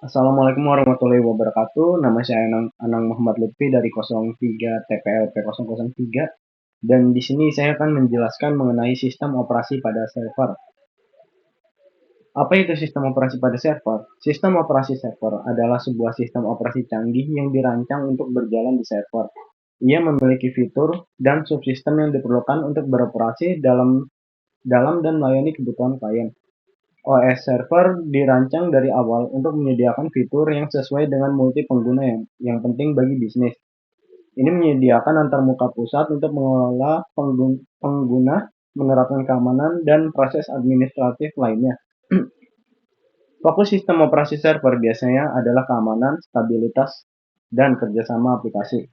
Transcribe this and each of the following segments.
Assalamualaikum warahmatullahi wabarakatuh. Nama saya Anang Muhammad Lutfi dari 03 TPLP 003 dan di sini saya akan menjelaskan mengenai sistem operasi pada server. Apa itu sistem operasi pada server? Sistem operasi server adalah sebuah sistem operasi canggih yang dirancang untuk berjalan di server. Ia memiliki fitur dan subsistem yang diperlukan untuk beroperasi dalam dan melayani kebutuhan klien. OS server dirancang dari awal untuk menyediakan fitur yang sesuai dengan multi pengguna yang penting bagi bisnis. Ini menyediakan antarmuka pusat untuk mengelola pengguna, menerapkan keamanan, dan proses administratif lainnya. Fokus sistem operasi server biasanya adalah keamanan, stabilitas, dan kerjasama aplikasi.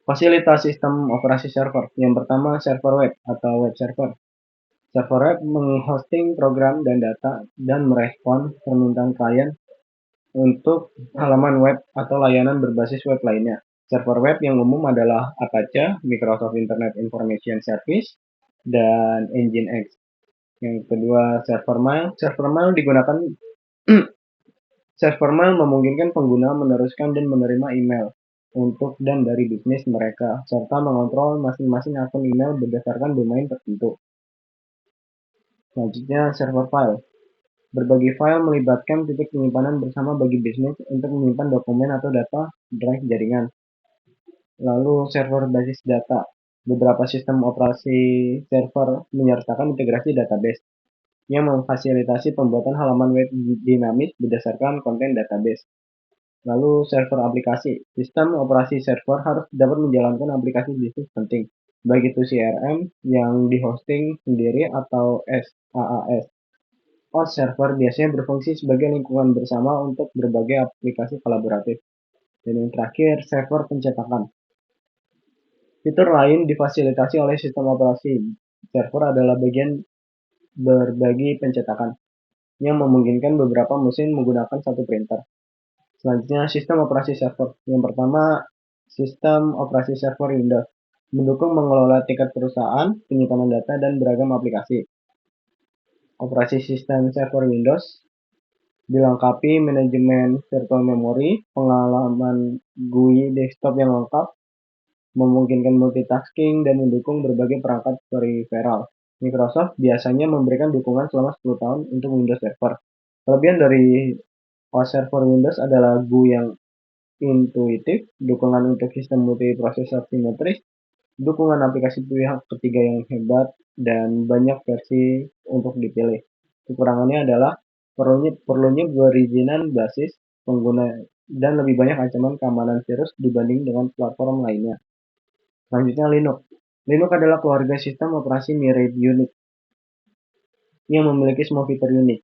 Fasilitas sistem operasi server. Yang pertama, server web atau web server. Server web menghosting program dan data dan merespon permintaan klien untuk halaman web atau layanan berbasis web lainnya. Server web yang umum adalah Apache, Microsoft Internet Information Service, dan Nginx. Yang kedua, server mail. Server mail memungkinkan pengguna meneruskan dan menerima email untuk dan dari bisnis mereka, serta mengontrol masing-masing akun email berdasarkan domain tertentu. Selanjutnya, server file. Berbagi file melibatkan titik penyimpanan bersama bagi bisnis untuk menyimpan dokumen atau data drive jaringan. Lalu server basis data. Beberapa sistem operasi server menyertakan integrasi database yang memfasilitasi pembuatan halaman web dinamis berdasarkan konten database. Lalu server aplikasi. Sistem operasi server harus dapat menjalankan aplikasi bisnis penting, baik itu CRM yang dihosting sendiri atau SaaS. Host server biasanya berfungsi sebagai lingkungan bersama untuk berbagai aplikasi kolaboratif. Dan yang terakhir, server pencetakan. Fitur lain difasilitasi oleh sistem operasi server adalah bagian berbagi pencetakan, yang memungkinkan beberapa mesin menggunakan satu printer. Selanjutnya, sistem operasi server. Yang pertama, sistem operasi server Windows. Mendukung mengelola tingkat perusahaan, penyimpanan data, dan beragam aplikasi. Operasi sistem server Windows dilengkapi manajemen virtual memory, pengalaman GUI desktop yang lengkap, memungkinkan multitasking, dan mendukung berbagai perangkat peripheral. Microsoft biasanya memberikan dukungan selama 10 tahun untuk Windows Server. Kelebihan dari OS Server Windows adalah GUI yang intuitif, dukungan untuk sistem multiprosesor simetris, dukungan aplikasi pihak ketiga yang hebat, dan banyak versi untuk dipilih. Kekurangannya adalah perlunya perizinan basis pengguna dan lebih banyak ancaman keamanan virus dibanding dengan platform lainnya. Selanjutnya Linux. Linux adalah keluarga sistem operasi mirip Unix yang memiliki semua fitur unik.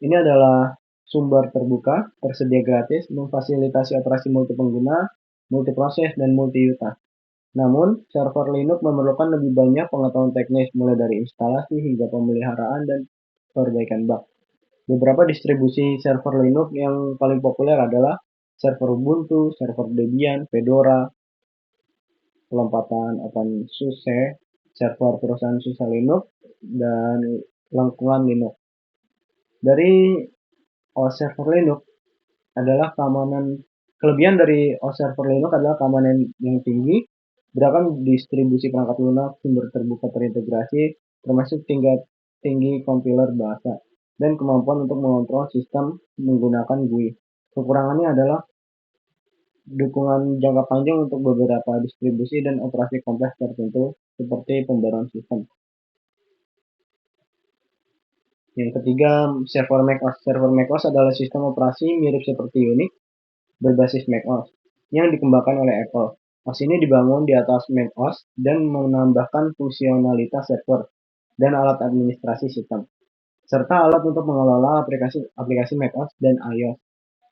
Ini adalah sumber terbuka, tersedia gratis, memfasilitasi operasi multipengguna, multiproses, dan multi-user. Namun, server Linux memerlukan lebih banyak pengetahuan teknis, mulai dari instalasi hingga pemeliharaan dan perbaikan bug. Beberapa distribusi server Linux yang paling populer adalah server Ubuntu, server Debian, Fedora, lompatan OpenSUSE, server perusahaan SUSE Linux, dan lingkungan Linux. Dari OS server Linux adalah kelebihan dari OS server Linux adalah keamanan yang tinggi, beragam distribusi perangkat lunak, sumber terbuka terintegrasi, termasuk tingkat tinggi compiler bahasa, dan kemampuan untuk mengontrol sistem menggunakan GUI. Kekurangannya adalah dukungan jangka panjang untuk beberapa distribusi dan operasi kompleks tertentu seperti pembaruan sistem. Yang ketiga, server macOS. Server macOS adalah sistem operasi mirip seperti Unix berbasis macOS yang dikembangkan oleh Apple. OS ini dibangun di atas macOS dan menambahkan fungsionalitas server dan alat administrasi sistem, serta alat untuk mengelola aplikasi macOS dan iOS.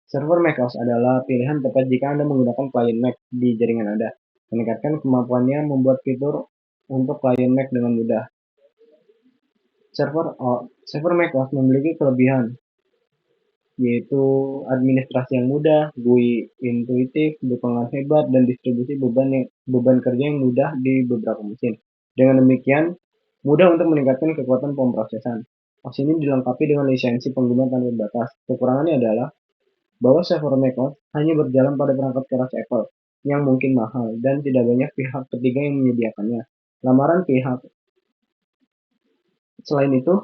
Server macOS adalah pilihan tepat jika Anda menggunakan klien Mac di jaringan Anda. Meningkatkan kemampuannya membuat fitur untuk klien Mac dengan mudah. Server macOS memiliki kelebihan, yaitu administrasi yang mudah, GUI intuitif, dukungan hebat, dan distribusi beban kerja yang mudah di beberapa mesin. Dengan demikian, mudah untuk meningkatkan kekuatan pemrosesan. OS ini dilengkapi dengan lisensi pengguna tanpa batas. Kekurangannya adalah bahwa server macOS hanya berjalan pada perangkat keras Apple yang mungkin mahal dan tidak banyak pihak ketiga yang menyediakannya. Lamaran pihak selain itu,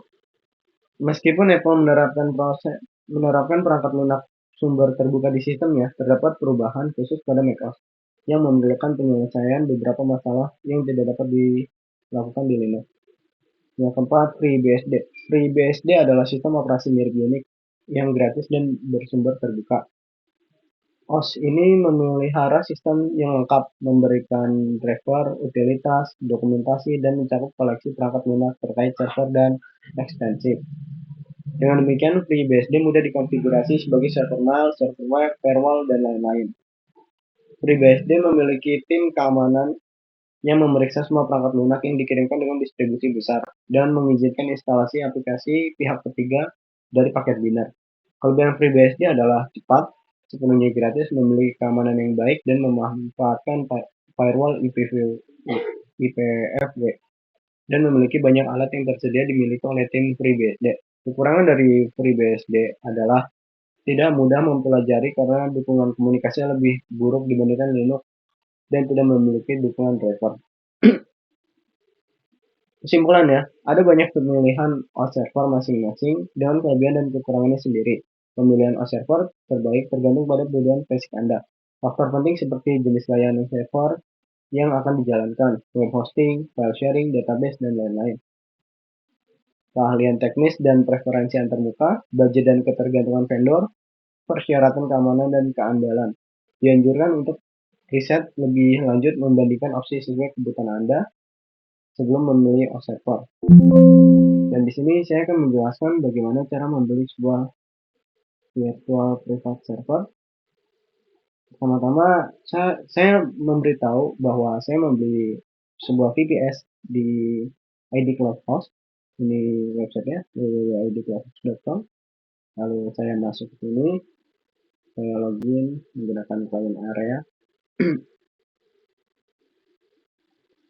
meskipun Apple menerapkan perangkat lunak sumber terbuka di sistemnya, terdapat perubahan khusus pada macOS yang memerlukan penyelesaian beberapa masalah yang tidak dapat dilakukan di Linux. Yang keempat, FreeBSD. FreeBSD adalah sistem operasi mirip Unix yang gratis dan bersumber terbuka. OS ini memelihara sistem yang lengkap, memberikan driver, utilitas, dokumentasi, dan mencakup koleksi perangkat lunak terkait server dan ekstensif. Dengan demikian, FreeBSD mudah dikonfigurasi sebagai server mail, server web, firewall, dan lain-lain. FreeBSD memiliki tim keamanan yang memeriksa semua perangkat lunak yang dikirimkan dengan distribusi besar dan mengizinkan instalasi aplikasi pihak ketiga dari paket binar. Kelebihan FreeBSD adalah cepat, sepenuhnya gratis, memiliki keamanan yang baik, dan memanfaatkan firewall IPv4 dan memiliki banyak alat yang tersedia dimiliki oleh tim FreeBSD. Kekurangan dari FreeBSD adalah tidak mudah mempelajari karena dukungan komunikasi lebih buruk dibandingkan Linux dan tidak memiliki dukungan driver. Kesimpulannya, ada banyak pemilihan OS server masing-masing dengan kelebihan dan kekurangannya sendiri. Pemilihan OS server terbaik tergantung pada kebutuhan basic Anda. Faktor penting seperti jenis layanan server yang akan dijalankan, web hosting, file sharing, database, dan lain-lain. Keahlian teknis dan preferensi antarmuka, budget dan ketergantungan vendor, persyaratan keamanan dan keandalan. Dianjurkan untuk riset lebih lanjut membandingkan opsi sesuai kebutuhan Anda sebelum memilih OS server. Dan di sini saya akan menjelaskan bagaimana cara membeli sebuah virtual private server. Pertama-tama, saya memberitahu bahwa saya membeli sebuah VPS di ID Cloudhost. Ini websitenya www.idcloudhost.com. Lalu saya masuk ke sini, saya login menggunakan client area.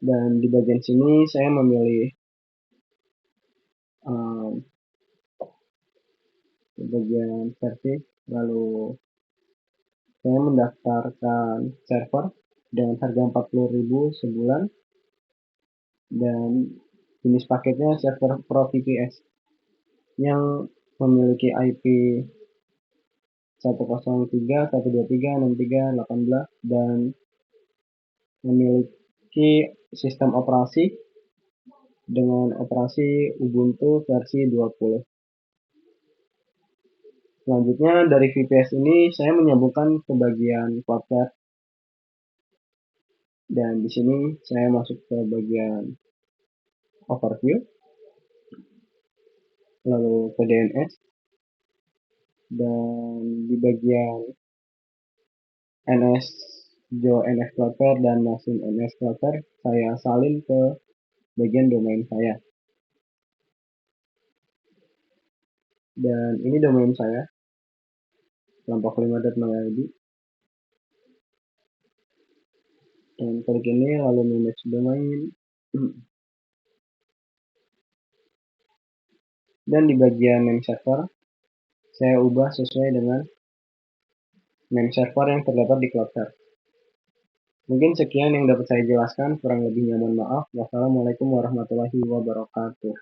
Dan di bagian sini saya memilih bagian service, lalu saya mendaftarkan server dengan harga 40.000 sebulan dan jenis paketnya server Pro VPS yang memiliki IP 103.123.63.18 dan memiliki sistem operasi dengan operasi Ubuntu versi 20. Selanjutnya dari VPS ini saya menyambungkan ke bagian Cloudflare dan di sini saya masuk ke bagian overview, lalu ke DNS, dan di bagian NS Jo NS Cloudflare dan Masin NS Cloudflare saya salin ke bagian domain saya. Dan ini domain saya, kelompok5.id. Dan klik ini lalu manage domain. Dan di bagian name server saya ubah sesuai dengan name server yang terdapat di Cloudflare. Mungkin sekian yang dapat saya jelaskan, kurang lebihnya mohon maaf. Wassalamualaikum warahmatullahi wabarakatuh.